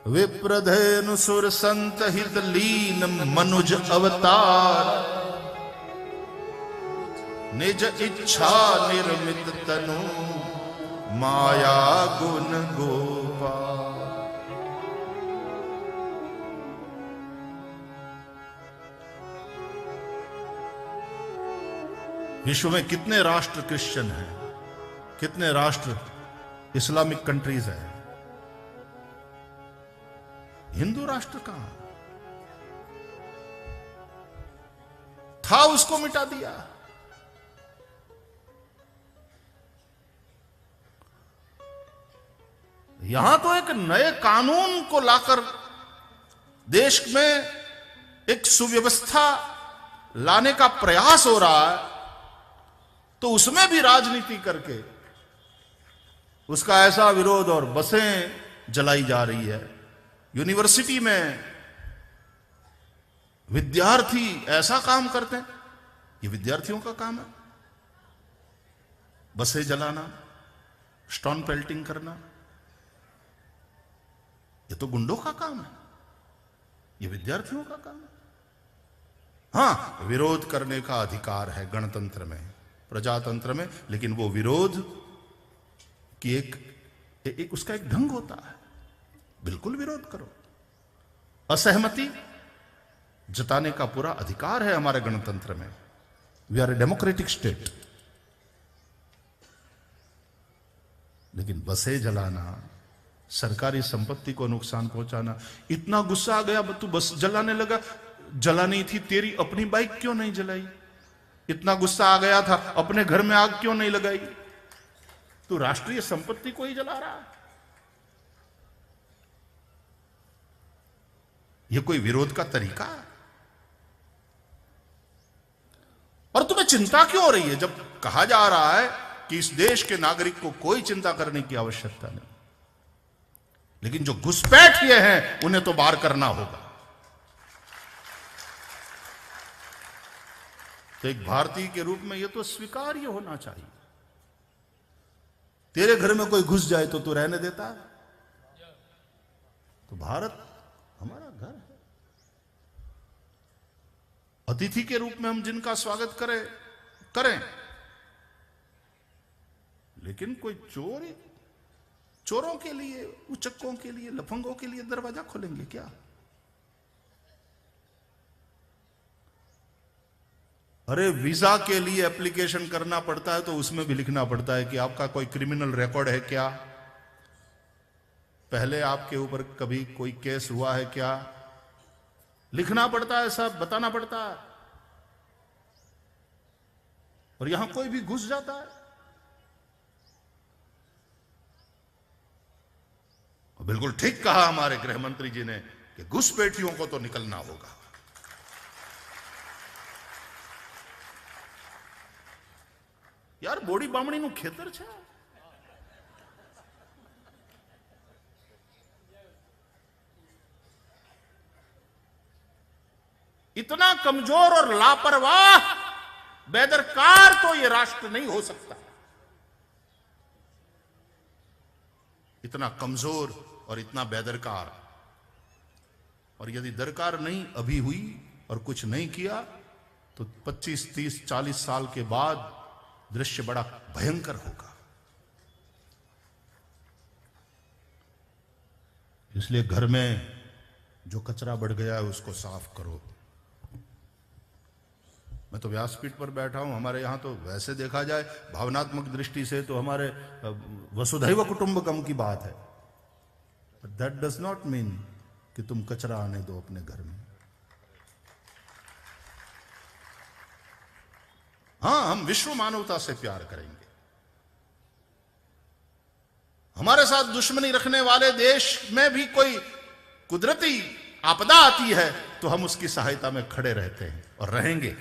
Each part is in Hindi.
विप्रधेनु सुर संत हित लीन मनुज अवतार, निज इच्छा निर्मित तनु माया गुण गोपाल। विश्व में कितने राष्ट्र क्रिश्चियन हैं, कितने राष्ट्र इस्लामिक कंट्रीज हैं, हिंदू राष्ट्र कहां था? उसको मिटा दिया। यहां तो एक नए कानून को लाकर देश में एक सुव्यवस्था लाने का प्रयास हो रहा है, तो उसमें भी राजनीति करके उसका ऐसा विरोध और बसें जलाई जा रही है। यूनिवर्सिटी में विद्यार्थी ऐसा काम करते हैं, ये विद्यार्थियों का काम है, बसें जलाना, स्टोन पेल्टिंग करना, ये तो गुंडों का काम है, ये विद्यार्थियों का काम है। हां, विरोध करने का अधिकार है गणतंत्र में, प्रजातंत्र में, लेकिन वो विरोध की एक उसका एक ढंग होता है। बिल्कुल विरोध करो, असहमति जताने का पूरा अधिकार है हमारे गणतंत्र में। We are a democratic state. लेकिन बसें जलाना, सरकारी संपत्ति को नुकसान पहुंचाना, इतना गुस्सा आ गया तू बस जलाने लगा, जलानी थी तेरी अपनी बाइक क्यों नहीं जलाई? इतना गुस्सा आ गया था, अपने घर में आग क्यों नहीं लगाई? तू राष्ट्रीय संपत्ति को ही जला रहा है। यह कोई विरोध का तरीका है? और तुम्हें चिंता क्यों हो रही है जब कहा जा रहा है कि इस देश के नागरिक को कोई चिंता करने की आवश्यकता नहीं, लेकिन जो घुसपैठिए हैं उन्हें तो बाहर करना होगा। तो एक भारतीय के रूप में यह तो स्वीकार्य होना चाहिए। तेरे घर में कोई घुस जाए तो तू रहने देता है? तो भारत हमारा घर है। अतिथि के रूप में हम जिनका स्वागत करें, लेकिन कोई चोरों के लिए, उचक्कों के लिए, लफंगों के लिए दरवाजा खोलेंगे क्या? अरे वीजा के लिए एप्लीकेशन करना पड़ता है तो उसमें भी लिखना पड़ता है कि आपका कोई क्रिमिनल रिकॉर्ड है क्या, पहले आपके ऊपर कभी कोई केस हुआ है क्या, लिखना पड़ता है, सब बताना पड़ता है। और यहां कोई भी घुस जाता है। बिल्कुल ठीक कहा हमारे गृह मंत्री जी ने कि घुसपैठियों को तो निकलना होगा। यार बोड़ी बामणी નું ખેતર છે। इतना कमजोर और लापरवाह, बेदरकार तो यह राष्ट्र नहीं हो सकता। इतना कमजोर और इतना बेदरकार। और यदि दरकार नहीं अभी हुई और कुछ नहीं किया तो 25, 30, 40 साल के बाद दृश्य बड़ा भयंकर होगा। इसलिए घर में जो कचरा बढ़ गया है उसको साफ करो। मैं तो व्यासपीठ पर बैठा हूं, हमारे यहां तो वैसे देखा जाए भावनात्मक दृष्टि से तो हमारे वसुधैव कुटुंबकम की बात है, but that does not mean कि तुम कचरा आने दो अपने घर में। हां, हम विश्व मानवता से प्यार करेंगे। हमारे साथ दुश्मनी रखने वाले देश में भी कोई कुदरती आपदा आती है तो हम उसकी सहायता में खड़े रहते हैं और रहेंगे।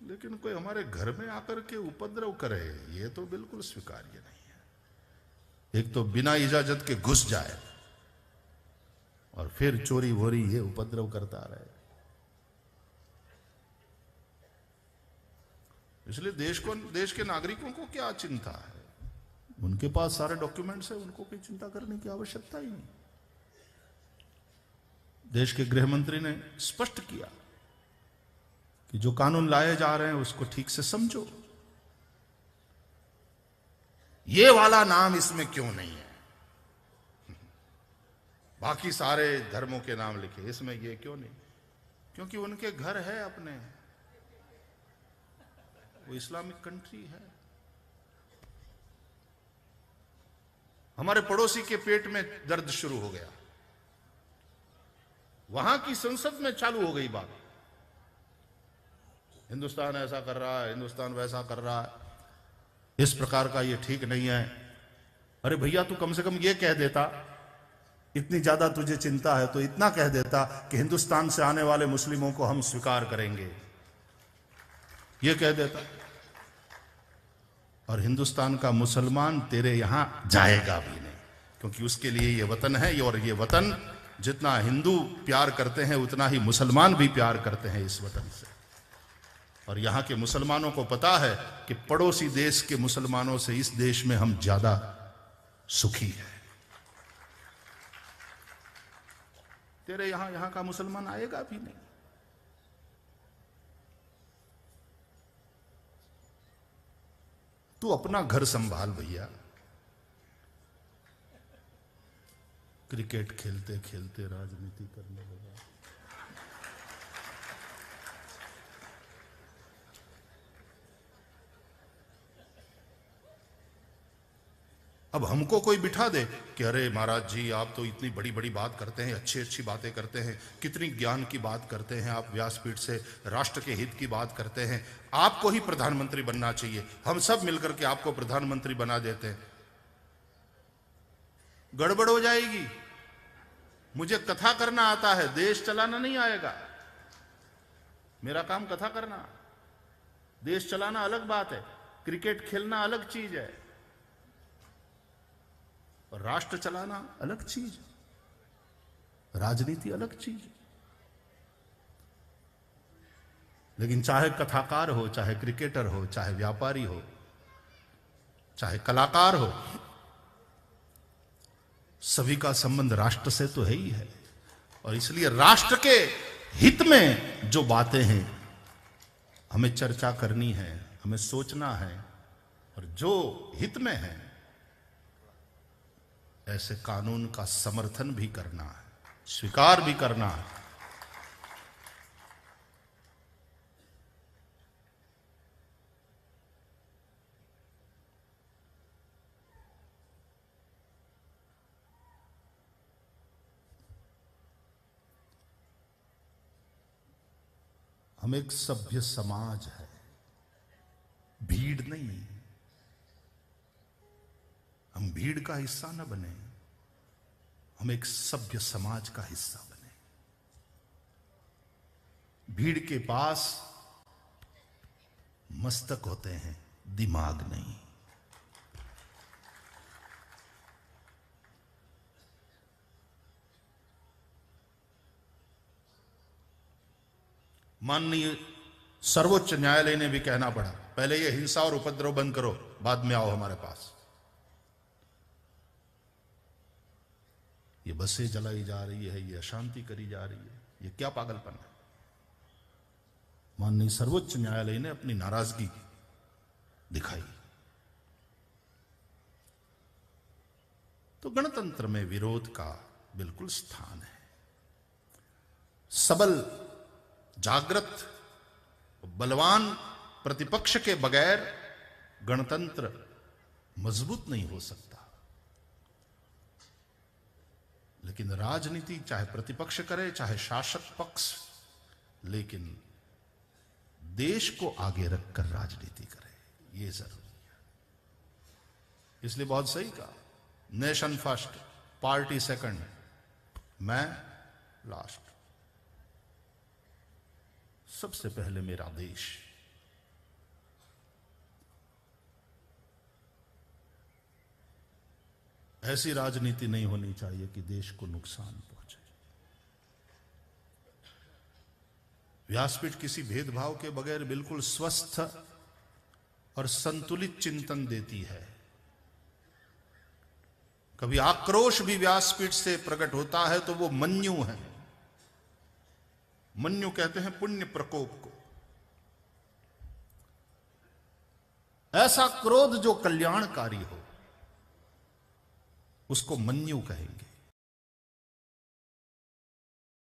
लेकिन कोई हमारे घर में आकर के उपद्रव करे, ये तो बिल्कुल स्वीकार्य नहीं है। एक तो बिना इजाजत के घुस जाए और फिर चोरी वोरी ये उपद्रव करता रहे। इसलिए देश के नागरिकों को क्या चिंता है? उनके पास सारे डॉक्यूमेंट्स है, उनको कोई चिंता करने की आवश्यकता ही नहीं। देश के गृह मंत्री ने स्पष्ट किया कि जो कानून लाए जा रहे हैं उसको ठीक से समझो, ये वाला नाम इसमें क्यों नहीं है, बाकी सारे धर्मों के नाम लिखे, इसमें ये क्यों नहीं? क्योंकि उनके घर है अपने, वो इस्लामिक कंट्री है। हमारे पड़ोसी के पेट में दर्द शुरू हो गया, वहां की संसद में चालू हो गई बात, हिंदुस्तान ऐसा कर रहा है, हिंदुस्तान वैसा कर रहा है, इस प्रकार का ये ठीक नहीं है। अरे भैया, तू कम से कम ये कह देता, इतनी ज्यादा तुझे चिंता है तो इतना कह देता कि हिंदुस्तान से आने वाले मुस्लिमों को हम स्वीकार करेंगे, ये कह देता। और हिंदुस्तान का मुसलमान तेरे यहां जाएगा भी नहीं, क्योंकि उसके लिए ये वतन है, और ये वतन जितना हिंदू प्यार करते हैं उतना ही मुसलमान भी प्यार करते हैं इस वतन से। और यहां के मुसलमानों को पता है कि पड़ोसी देश के मुसलमानों से इस देश में हम ज्यादा सुखी हैं। तेरे यहां का मुसलमान आएगा भी नहीं। तू अपना घर संभाल भैया। क्रिकेट खेलते खेलते राजनीति करने लगा। अब हमको कोई बिठा दे कि अरे महाराज जी, आप तो इतनी बड़ी बड़ी बात करते हैं, अच्छी अच्छी बातें करते हैं, कितनी ज्ञान की बात करते हैं, आप व्यासपीठ से राष्ट्र के हित की बात करते हैं, आपको ही प्रधानमंत्री बनना चाहिए, हम सब मिलकर के आपको प्रधानमंत्री बना देते हैं। गड़बड़ हो जाएगी। मुझे कथा करना आता है, देश चलाना नहीं आएगा। मेरा काम कथा करना, देश चलाना अलग बात है, क्रिकेट खेलना अलग चीज है, और राष्ट्र चलाना अलग चीज, राजनीति अलग चीज। लेकिन चाहे कथाकार हो, चाहे क्रिकेटर हो, चाहे व्यापारी हो, चाहे कलाकार हो, सभी का संबंध राष्ट्र से तो है ही है। और इसलिए राष्ट्र के हित में जो बातें हैं हमें चर्चा करनी है, हमें सोचना है, और जो हित में है ऐसे कानून का समर्थन भी करना है, स्वीकार भी करना है। हम एक सभ्य समाज है, भीड़ नहीं। हम भीड़ का हिस्सा न बने, हम एक सभ्य समाज का हिस्सा बने। भीड़ के पास मस्तक होते हैं, दिमाग नहीं। माननीय सर्वोच्च न्यायालय ने भी कहना पड़ा, पहले ये हिंसा और उपद्रव बंद करो, बाद में आओ हमारे पास। ये बसें जलाई जा रही है, ये अशांति करी जा रही है, ये क्या पागलपन है। माननीय सर्वोच्च न्यायालय ने अपनी नाराजगी दिखाई। तो गणतंत्र में विरोध का बिल्कुल स्थान है। सबल, जागृत, बलवान प्रतिपक्ष के बगैर गणतंत्र मजबूत नहीं हो सकता। लेकिन राजनीति चाहे प्रतिपक्ष करे चाहे शासक पक्ष, लेकिन देश को आगे रखकर राजनीति करे, ये जरूरी है। इसलिए बहुत सही कहा, नेशन फर्स्ट, पार्टी सेकंड, मैं लास्ट। सबसे पहले मेरा देश। ऐसी राजनीति नहीं होनी चाहिए कि देश को नुकसान पहुंचे। व्यासपीठ किसी भेदभाव के बगैर बिल्कुल स्वस्थ और संतुलित चिंतन देती है। कभी आक्रोश भी व्यासपीठ से प्रकट होता है तो वो मन्यु है। मन्यु कहते हैं पुण्य प्रकोप को। ऐसा क्रोध जो कल्याणकारी हो उसको मन्यु कहेंगे।